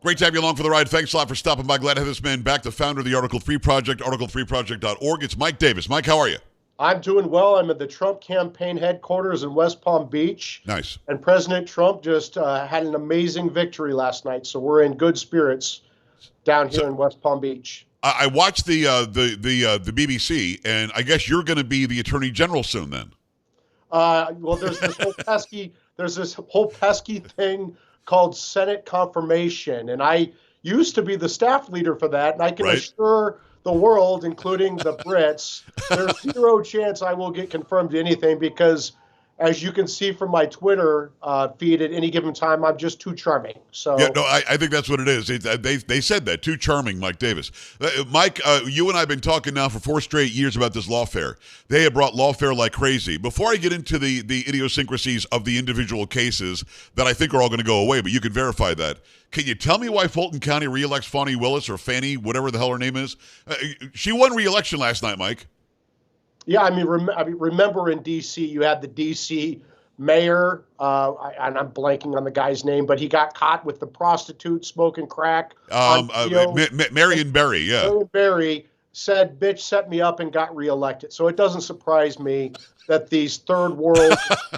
Great to have you along for the ride. Thanks a lot for stopping by. Glad to have this man back, the founder of the Article 3 Project, article3project.org. It's Mike Davis. Mike, how are you? I'm doing well. I'm at the Trump campaign headquarters in West Palm Beach. Nice. And President Trump just had an amazing victory last night, so we're in good spirits down here in West Palm Beach. I watched the BBC, and I guess you're going to be the Attorney General soon, then. Well, there's this whole pesky thing called Senate confirmation, and I used to be the staff leader for that, and I can assure the world, including the Brits, there's zero chance I will get confirmed to anything because, as you can see from my Twitter feed at any given time, I'm just too charming. So yeah, no, I think that's what it is. They said that, too charming, Mike Davis. Mike, you and I have been talking now for 4 straight years about this lawfare. They have brought lawfare like crazy. Before I get into the idiosyncrasies of the individual cases that I think are all going to go away, but you can verify that, can you tell me why Fulton County reelects Fani Willis or Fannie, whatever the hell her name is? She won re-election last night, Mike. Yeah, I mean, remember in D.C., you had the D.C. mayor, and I'm blanking on the guy's name, but he got caught with the prostitute smoking crack. Marion Barry, yeah. Marion Barry said, bitch, set me up and got reelected. So it doesn't surprise me that these third world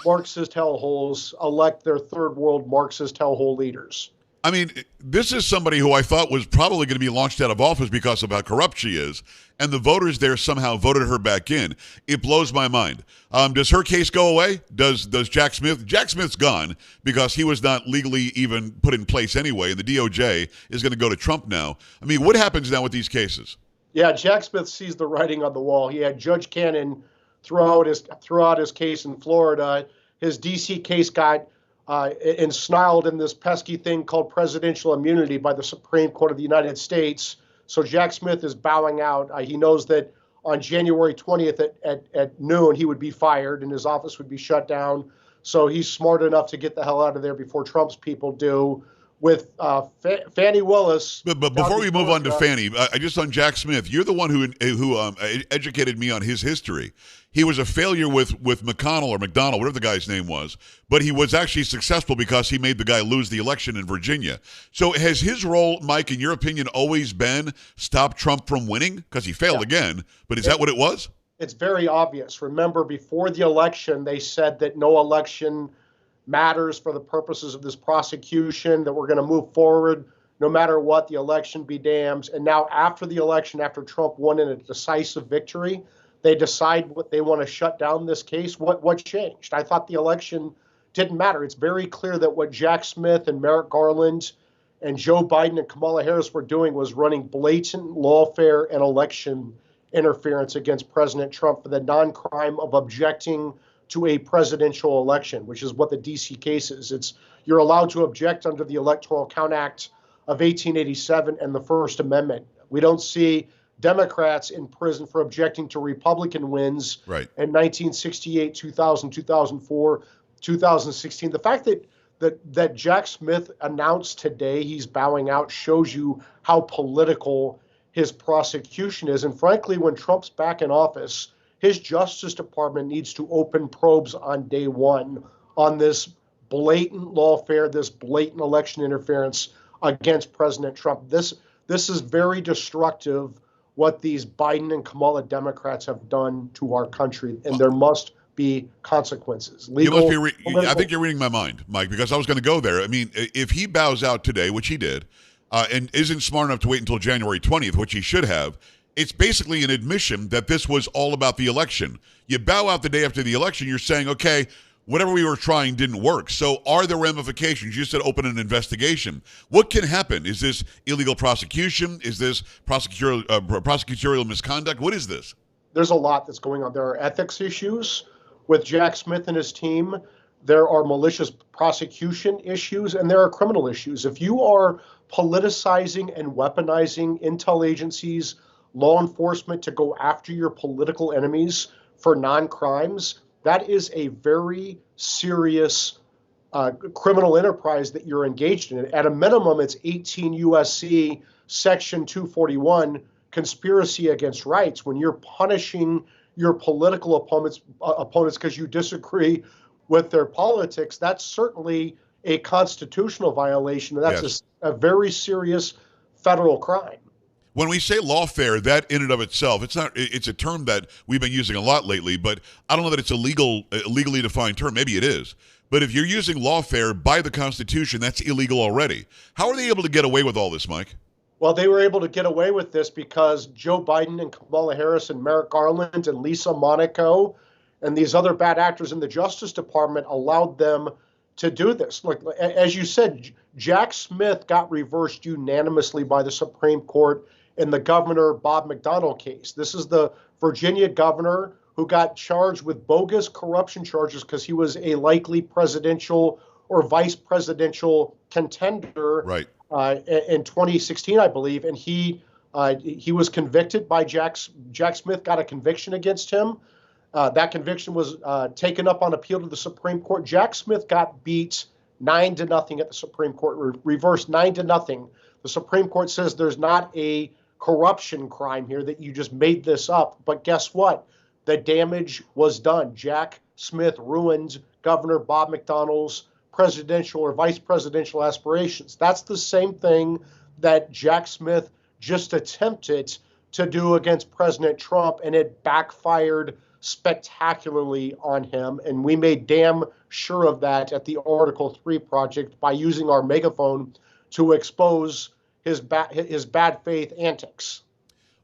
Marxist hellholes elect their third world Marxist hellhole leaders. I mean, this is somebody who I thought was probably going to be launched out of office because of how corrupt she is, and the voters there somehow voted her back in. It blows my mind. Does her case go away? Does Jack Smith? Jack Smith's gone because he was not legally even put in place anyway, and the DOJ is going to go to Trump now. I mean, what happens now with these cases? Yeah, Jack Smith sees the writing on the wall. He had Judge Cannon throw out his case in Florida. His D.C. case got ensnarled in this pesky thing called presidential immunity by the Supreme Court of the United States. So Jack Smith is bowing out. He knows that on January 20th at noon, he would be fired and his office would be shut down. So he's smart enough to get the hell out of there before Trump's people do. With Fani Willis. But before we move on to Fani, just on Jack Smith, you're the one who educated me on his history. He was a failure with McConnell or McDonald, whatever the guy's name was, but he was actually successful because he made the guy lose the election in Virginia. So has his role, Mike, in your opinion, always been stop Trump from winning? Because he failed again, but is that what it was? It's very obvious. Remember, before the election, they said that no election matters for the purposes of this prosecution, that we're going to move forward no matter what, the election be damned. And now after the election, after Trump won in a decisive victory, they decide what they want to shut down this case. What changed? I thought the election didn't matter. It's very clear that what Jack Smith and Merrick Garland and Joe Biden and Kamala Harris were doing was running blatant lawfare and election interference against President Trump for the non-crime of objecting to a presidential election, which is what the D.C. case is. You're allowed to object under the Electoral Count Act of 1887 and the First Amendment. We don't see Democrats in prison for objecting to Republican wins in 1968, 2000, 2004, 2016. The fact that Jack Smith announced today he's bowing out shows you how political his prosecution is. And frankly, when Trump's back in office, his Justice Department needs to open probes on day one on this blatant lawfare, this blatant election interference against President Trump. This is very destructive, what these Biden and Kamala Democrats have done to our country, and there must be consequences. Legal, I think you're reading my mind, Mike, because I was going to go there. I mean, if he bows out today, which he did, and isn't smart enough to wait until January 20th, which he should have, it's basically an admission that this was all about the election. You bow out the day after the election, you're saying, okay, whatever we were trying didn't work. So are there ramifications? You said open an investigation. What can happen? Is this illegal prosecution? Is this prosecutorial misconduct? What is this? There's a lot that's going on. There are ethics issues with Jack Smith and his team. There are malicious prosecution issues, and there are criminal issues. If you are politicizing and weaponizing intel agencies, law enforcement to go after your political enemies for non-crimes, that is a very serious criminal enterprise that you're engaged in. At a minimum, it's 18 U.S.C. Section 241, conspiracy against rights. When you're punishing your political opponents because you disagree with their politics, that's certainly a constitutional violation. And that's a very serious federal crime. When we say lawfare, that in and of itself, it's a term that we've been using a lot lately, but I don't know that it's a legally defined term. Maybe it is. But if you're using lawfare by the Constitution, that's illegal already. How are they able to get away with all this, Mike? Well, they were able to get away with this because Joe Biden and Kamala Harris and Merrick Garland and Lisa Monaco and these other bad actors in the Justice Department allowed them to do this. Like, as you said, Jack Smith got reversed unanimously by the Supreme Court in the Governor Bob McDonnell case. This is the Virginia governor who got charged with bogus corruption charges because he was a likely presidential or vice presidential contender. Right. In 2016, I believe, and he was convicted by Jack Smith, got a conviction against him. That conviction was taken up on appeal to the Supreme Court. Jack Smith got beat 9-0 at the Supreme Court, reversed 9-0. The Supreme Court says there's not a corruption crime here, that you just made this up. But guess what? The damage was done. Jack Smith ruined Governor Bob McDonnell's presidential or vice presidential aspirations. That's the same thing that Jack Smith just attempted to do against President Trump, and it backfired spectacularly on him. And we made damn sure of that at the Article 3 Project by using our megaphone to expose his bad faith antics.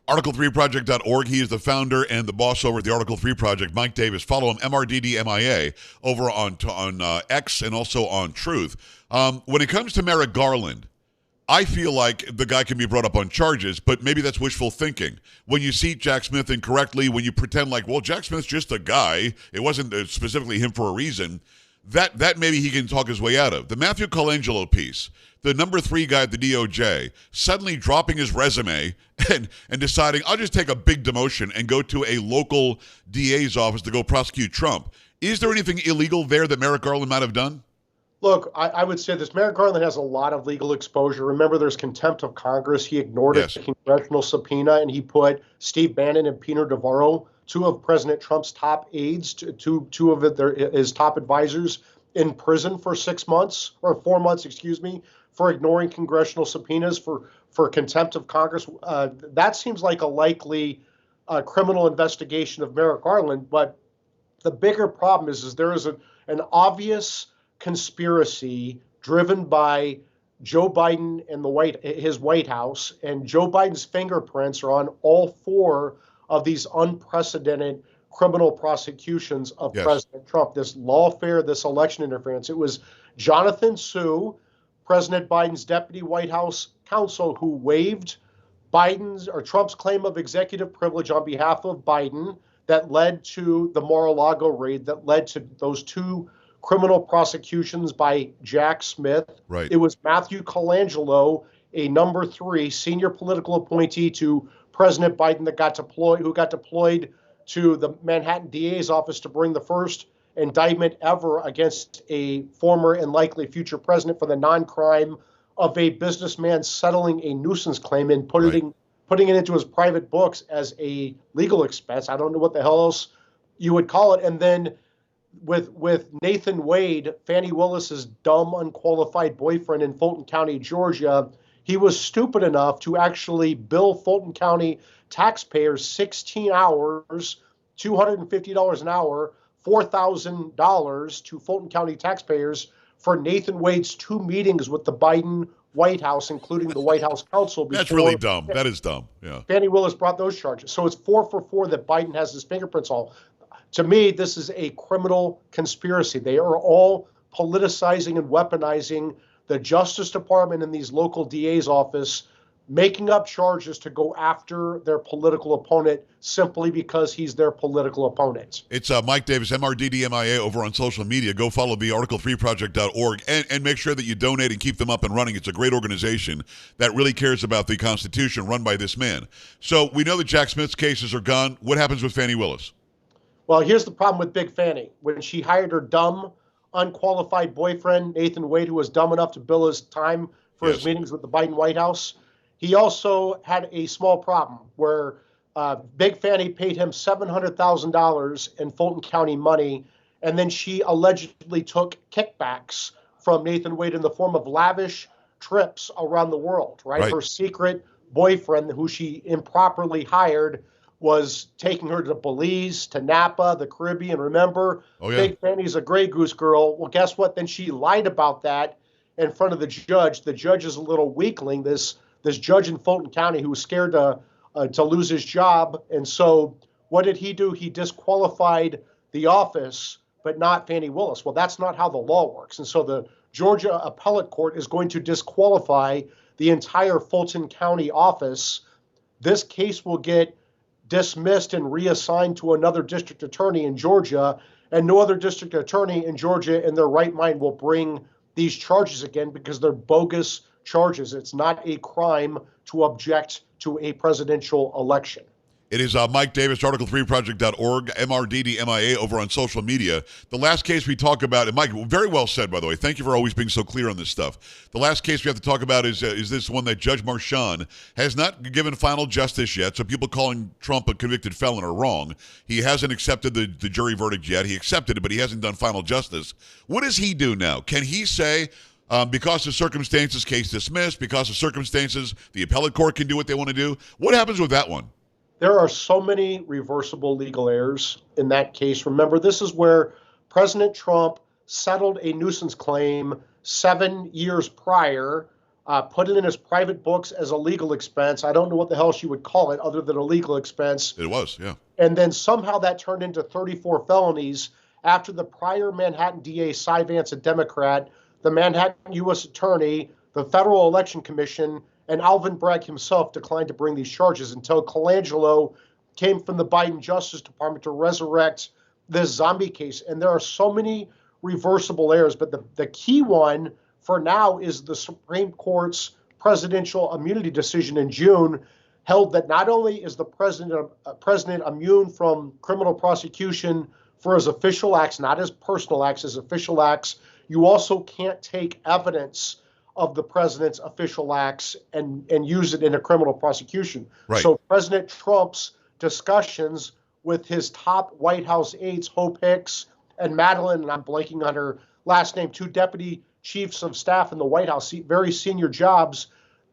Article3project.org. He is the founder and the boss over at the Article 3 Project. Mike Davis. Follow him, MRDDMIA, over on X and also on Truth. When it comes to Merrick Garland, I feel like the guy can be brought up on charges, but maybe that's wishful thinking. When you seat Jack Smith incorrectly, when you pretend like, well, Jack Smith's just a guy, it wasn't specifically him for a reason, that maybe he can talk his way out of. The Matthew Colangelo piece, the number 3 guy at the DOJ, suddenly dropping his resume and deciding, I'll just take a big demotion and go to a local DA's office to go prosecute Trump. Is there anything illegal there that Merrick Garland might have done? Look, I would say this. Merrick Garland has a lot of legal exposure. Remember, there's contempt of Congress. He ignored a congressional subpoena, and he put Steve Bannon and Peter Navarro, 2 of President Trump's top aides, two of his top advisors, in prison for 6 months, or 4 months, excuse me, for ignoring congressional subpoenas for contempt of Congress. That seems like a likely criminal investigation of Merrick Garland. But the bigger problem is there is an obvious conspiracy driven by Joe Biden and his White House, and Joe Biden's fingerprints are on all 4 of these unprecedented criminal prosecutions of President Trump. This lawfare, this election interference. It was Jonathan Sue, President Biden's deputy White House counsel, who waived Trump's claim of executive privilege on behalf of Biden that led to the Mar-a-Lago raid, that led to those 2 criminal prosecutions by Jack Smith. Right. It was Matthew Colangelo, a number 3 senior political appointee to President Biden, who got deployed to the Manhattan DA's office to bring the first indictment ever against a former and likely future president for the non-crime of a businessman settling a nuisance claim and putting it into his private books as a legal expense. I don't know what the hell else you would call it. And then with Nathan Wade, Fannie Willis's dumb, unqualified boyfriend in Fulton County, Georgia, he was stupid enough to actually bill Fulton County taxpayers 16 hours, $250 an hour, $4,000 to Fulton County taxpayers for Nathan Wade's 2 meetings with the Biden White House, including the White House counsel. That's really dumb. That is dumb. Yeah. Fannie Willis brought those charges. So it's 4 for 4 that Biden has his fingerprints all. To me, this is a criminal conspiracy. They are all politicizing and weaponizing the Justice Department and these local DA's office, making up charges to go after their political opponent simply because he's their political opponent. It's Mike Davis, MRDDMIA, over on social media. Go follow the Article3Project.org and make sure that you donate and keep them up and running. It's a great organization that really cares about the Constitution, run by this man. So we know that Jack Smith's cases are gone. What happens with Fannie Willis? Well, here's the problem with Big Fannie. When she hired her dumb, unqualified boyfriend, Nathan Wade, who was dumb enough to bill his time for his meetings with the Biden White House, he also had a small problem where Big Fannie paid him $700,000 in Fulton County money, and then she allegedly took kickbacks from Nathan Wade in the form of lavish trips around the world, right? Right. Her secret boyfriend, who she improperly hired, was taking her to Belize, to Napa, the Caribbean. Remember, Oh, yeah. Big Fanny's a Grey Goose girl. Well, guess what? Then she lied about that in front of the judge. The judge is a little weakling, this judge in Fulton County who was scared to lose his job. And so what did he do? He disqualified the office, but not Fannie Willis. Well, that's not how the law works. And so the Georgia Appellate Court is going to disqualify the entire Fulton County office. This case will get dismissed and reassigned to another district attorney in Georgia, and no other district attorney in Georgia in their right mind will bring these charges again because they're bogus charges. It's not a crime to object to a presidential election. It is Mike Davis, article3project.org, MRDDMIA over on social media. The last case we talk about, and Mike, very well said, by the way. Thank you for always being so clear on this stuff. The last case we have to talk about is this one that Judge Marchand has not given final justice yet, so people calling Trump a convicted felon are wrong. He hasn't accepted the jury verdict yet. He accepted it, but he hasn't done final justice. What does he do now? Can he say, because of circumstances, case dismissed, because of circumstances, the appellate court can do what they want to do? What happens with that one? There are so many reversible legal errors in that case. Remember, this is where President Trump settled a nuisance claim 7 years prior, put it in his private books as a legal expense. I don't know what the hell she would call it other than a legal expense. It was, yeah. And then somehow that turned into 34 felonies after the prior Manhattan DA, Cy Vance, a Democrat, the Manhattan U.S. Attorney, the Federal Election Commission, and Alvin Bragg himself declined to bring these charges until Colangelo came from the Biden Justice Department to resurrect this zombie case. And there are so many reversible errors, but the key one for now is the Supreme Court's presidential immunity decision in June held that not only is the president immune from criminal prosecution for his official acts, not his personal acts, his official acts, you also can't take evidence of the president's official acts and use it in a criminal prosecution. Right. So President Trump's discussions with his top White House aides, Hope Hicks and Madeline, and I'm blanking on her last name, two deputy chiefs of staff in the White House, very senior jobs,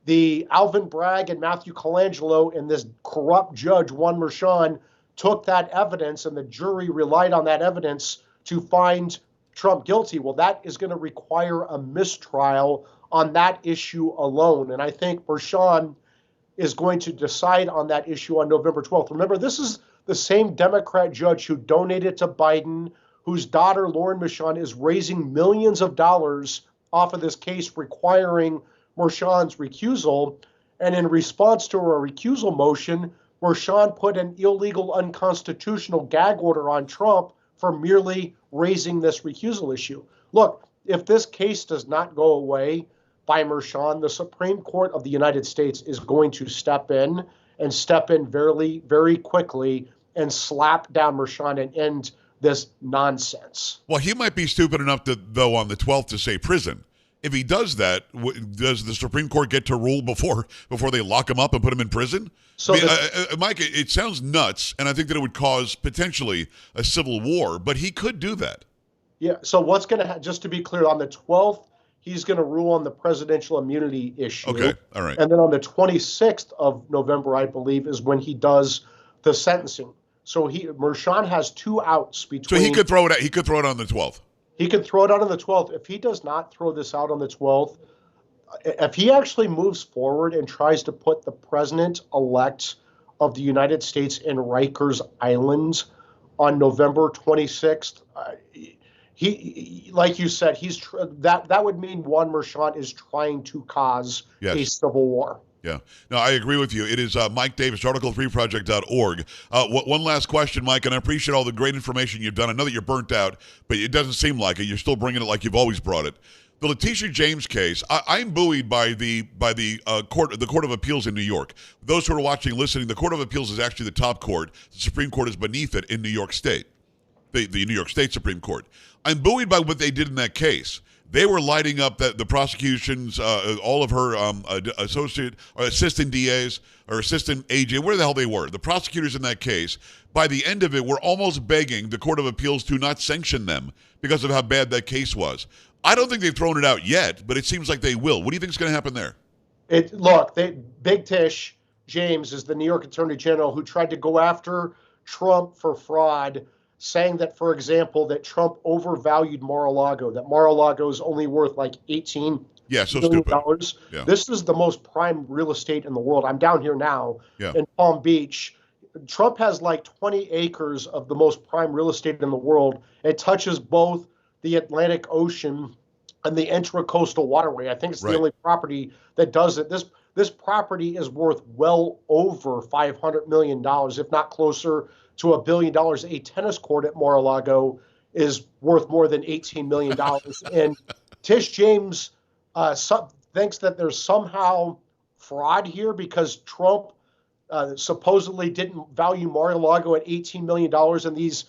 the Alvin Bragg and Matthew Colangelo and this corrupt judge, Juan Merchan, took that evidence and the jury relied on that evidence to find Trump guilty. Well, that is going to require a mistrial on that issue alone. And I think Merchan is going to decide on that issue on November 12th. Remember, this is the same Democrat judge who donated to Biden, whose daughter, Lauren Merchan, is raising millions of dollars off of this case requiring Merchan's recusal. And in response to her recusal motion, Merchan put an illegal, unconstitutional gag order on Trump for merely raising this recusal issue. Look, if this case does not go away by Merchan, the Supreme Court of the United States is going to step in very, very quickly and slap down Merchan and end this nonsense. Well, he might be stupid enough to, though, on the 12th to say prison. If he does that, does the Supreme Court get to rule before they lock him up and put him in prison? So, Mike, it sounds nuts, and I think that it would cause potentially a civil war, but he could do that. Yeah, so what's going to just to be clear, on the 12th, he's going to rule on the presidential immunity issue. Okay, all right. And then on the 26th of November, I believe, is when he does the sentencing. So Merchan has 2 outs between. So he could throw it out. He could throw it on the 12th. He could throw it out on the 12th. If he does not throw this out on the 12th, if he actually moves forward and tries to put the president-elect of the United States in Rikers Island on November 26th, he, like you said, that would mean Juan Merchan is trying to cause a civil war. Yeah. No, I agree with you. It is Mike Davis, article3project.org. One last question, Mike, and I appreciate all the great information you've done. I know that you're burnt out, but it doesn't seem like it. You're still bringing it like you've always brought it. The Letitia James case, I'm buoyed by the Court of Appeals in New York. Those who are watching, listening, the Court of Appeals is actually the top court. The Supreme Court is beneath it in New York State, the New York State Supreme Court. I'm buoyed by what they did in that case. They were lighting up the prosecution's, all of her assistant DAs or assistant AJ, where the hell they were. The prosecutors in that case, by the end of it, were almost begging the Court of Appeals to not sanction them because of how bad that case was. I don't think they've thrown it out yet, but it seems like they will. What do you think is going to happen there? Big Tish James is the New York Attorney General who tried to go after Trump for fraud, saying that, for example, that Trump overvalued Mar-a-Lago, that Mar-a-Lago is only worth like $18 million. Yeah. This is the most prime real estate in the world. I'm down here now in Palm Beach. Trump has like 20 acres of the most prime real estate in the world. It touches both the Atlantic Ocean and the intracoastal waterway. I think it's the only property that does it. This property is worth well over $500 million, if not closer to $1 billion. A tennis court at Mar-a-Lago is worth more than $18 million. And Tish James thinks that there's somehow fraud here because Trump supposedly didn't value Mar-a-Lago at $18 million, and these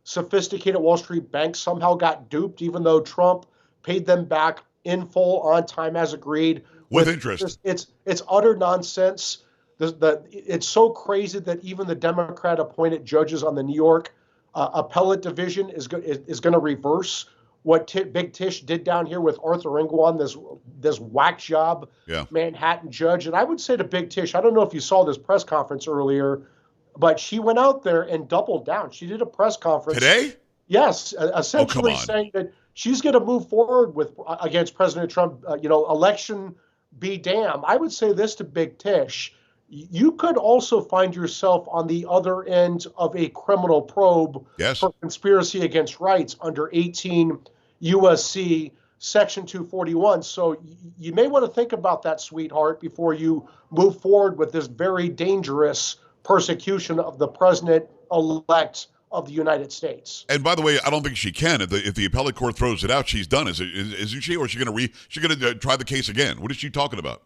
sophisticated Wall Street banks somehow got duped, even though Trump paid them back in full, on time, as agreed. With interest. It's utter nonsense. It's so crazy that even the Democrat-appointed judges on the New York appellate division is going to reverse what Big Tish did down here with Arthur Engwan, this whack job Manhattan judge. And I would say to Big Tish, I don't know if you saw this press conference earlier, but she went out there and doubled down. She did a press conference today. Yes, essentially saying that she's going to move forward against President Trump. Election be damned. I would say this to Big Tish: you could also find yourself on the other end of a criminal probe for conspiracy against rights under 18 USC Section 241. So you may want to think about that, sweetheart, before you move forward with this very dangerous persecution of the president-elect of the United States. And by the way, I don't think she can. If the appellate court throws it out, she's done, isn't she? Or is she going to try the case again? What is she talking about?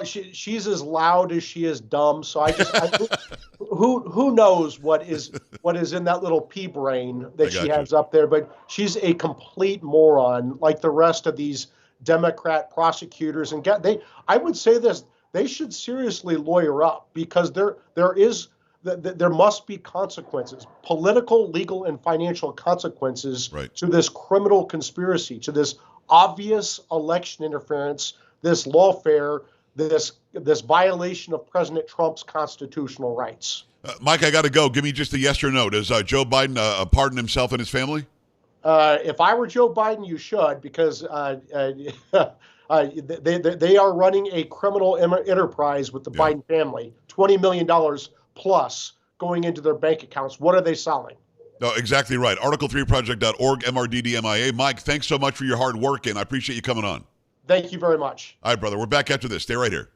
She's as loud as she is dumb. So who knows what is in that little pea brain that she has up there? But she's a complete moron, like the rest of these Democrat prosecutors. And I would say this: they should seriously lawyer up, because there must be consequences, political, legal, and financial consequences to this criminal conspiracy, to this obvious election interference, this lawfare, this violation of President Trump's constitutional rights. Mike, I got to go. Give me just a yes or no. Does Joe Biden pardon himself and his family? If I were Joe Biden, you should, because they are running a criminal enterprise with the Biden family. $20 million plus going into their bank accounts. What are they selling? No, exactly right. Article3project.org, MRDDMIA. Mike, thanks so much for your hard work, and I appreciate you coming on. Thank you very much. All right, brother. We're back after this. Stay right here.